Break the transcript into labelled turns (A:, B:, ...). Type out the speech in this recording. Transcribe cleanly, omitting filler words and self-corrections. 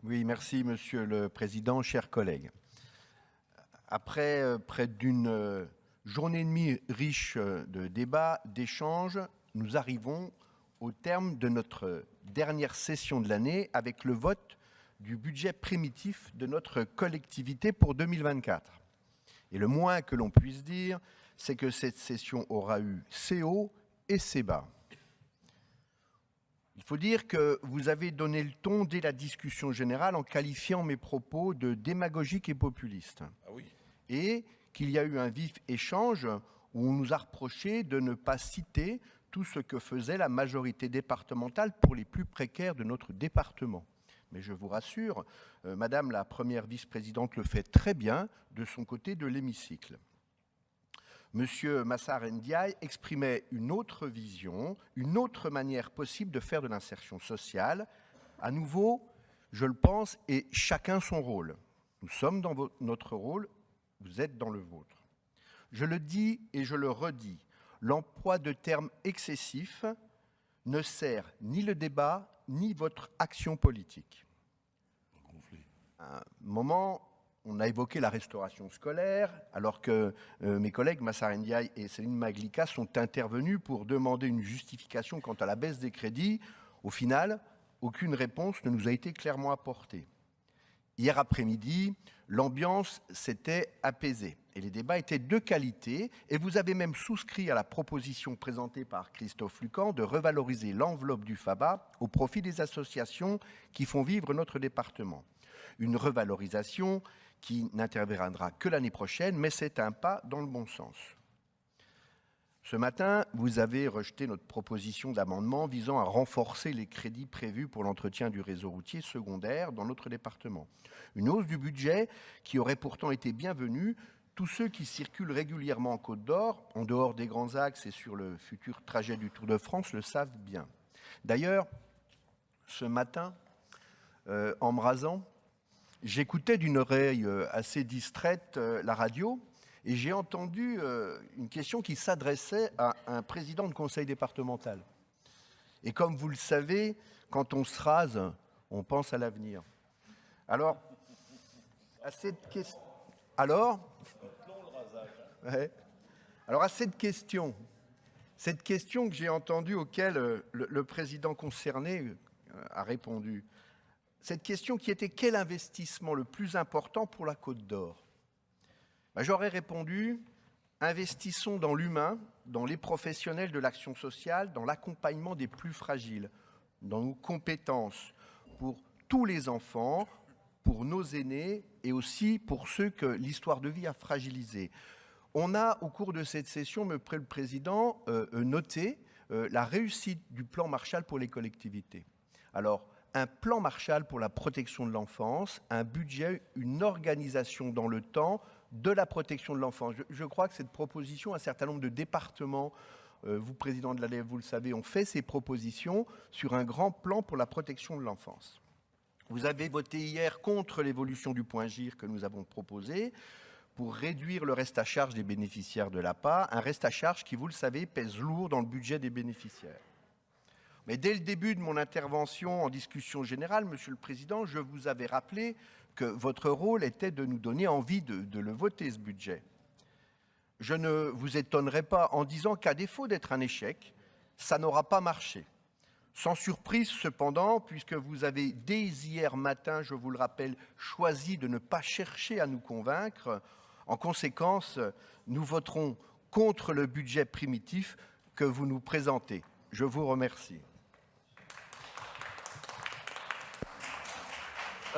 A: Oui, merci Monsieur le Président, chers collègues. Après près d'une journée et demie riche de débats, d'échanges, nous arrivons au terme de notre dernière session de l'année avec le vote du budget primitif de notre collectivité pour 2024. Et le moins que l'on puisse dire, c'est que cette session aura eu ses hauts et ses bas. Il faut dire que vous avez donné le ton dès la discussion générale en qualifiant mes propos de démagogiques et populistes.
B: Ah oui.
A: Et qu'il y a eu un vif échange où on nous a reproché de ne pas citer tout ce que faisait la majorité départementale pour les plus précaires de notre département. Mais je vous rassure, Madame la première vice-présidente le fait très bien de son côté de l'hémicycle. Monsieur Massar Ndiaye exprimait une autre vision, une autre manière possible de faire de l'insertion sociale. À nouveau, je le pense, et chacun son rôle. Nous sommes dans notre rôle, vous êtes dans le vôtre. Je le dis et je le redis, l'emploi de termes excessifs ne sert ni le débat, ni votre action politique. À un moment, on a évoqué la restauration scolaire, alors que mes collègues Massar Ndiaye et Céline Maglika sont intervenus pour demander une justification quant à la baisse des crédits. Au final, aucune réponse ne nous a été clairement apportée. Hier après-midi, l'ambiance s'était apaisée et les débats étaient de qualité et vous avez même souscrit à la proposition présentée par Christophe Lucan de revaloriser l'enveloppe du FABA au profit des associations qui font vivre notre département. Une revalorisation qui n'interviendra que l'année prochaine, mais c'est un pas dans le bon sens. Ce matin, vous avez rejeté notre proposition d'amendement visant à renforcer les crédits prévus pour l'entretien du réseau routier secondaire dans notre département. Une hausse du budget qui aurait pourtant été bienvenue. Tous ceux qui circulent régulièrement en Côte d'Or, en dehors des grands axes et sur le futur trajet du Tour de France, le savent bien. D'ailleurs, ce matin, en me rasant, j'écoutais d'une oreille assez distraite la radio et j'ai entendu une question qui s'adressait à un président de conseil départemental. Et comme vous le savez, quand on se rase, on pense à l'avenir. Alors, à cette question... Alors à cette question que j'ai entendue, auquel le président concerné a répondu, cette question qui était « Quel investissement le plus important pour la Côte d'Or ?» J'aurais répondu « Investissons dans l'humain, dans les professionnels de l'action sociale, dans l'accompagnement des plus fragiles, dans nos compétences pour tous les enfants, pour nos aînés et aussi pour ceux que l'histoire de vie a fragilisés. » On a, au cours de cette session, Monsieur le Président, noté la réussite du plan Marshall pour les collectivités. Alors, un plan Marshall pour la protection de l'enfance, un budget, une organisation dans le temps de la protection de l'enfance. Je crois que cette proposition, un certain nombre de départements, vous, Président de l'ADF, vous le savez, ont fait ces propositions sur un grand plan pour la protection de l'enfance. Vous avez voté hier contre l'évolution du point GIR que nous avons proposé pour réduire le reste à charge des bénéficiaires de l'APA, un reste à charge qui, vous le savez, pèse lourd dans le budget des bénéficiaires. Mais dès le début de mon intervention en discussion générale, Monsieur le Président, je vous avais rappelé que votre rôle était de nous donner envie de le voter, ce budget. Je ne vous étonnerai pas en disant qu'à défaut d'être un échec, ça n'aura pas marché. Sans surprise cependant, puisque vous avez dès hier matin, je vous le rappelle, choisi de ne pas chercher à nous convaincre. En conséquence, nous voterons contre le budget primitif que vous nous présentez. Je vous remercie.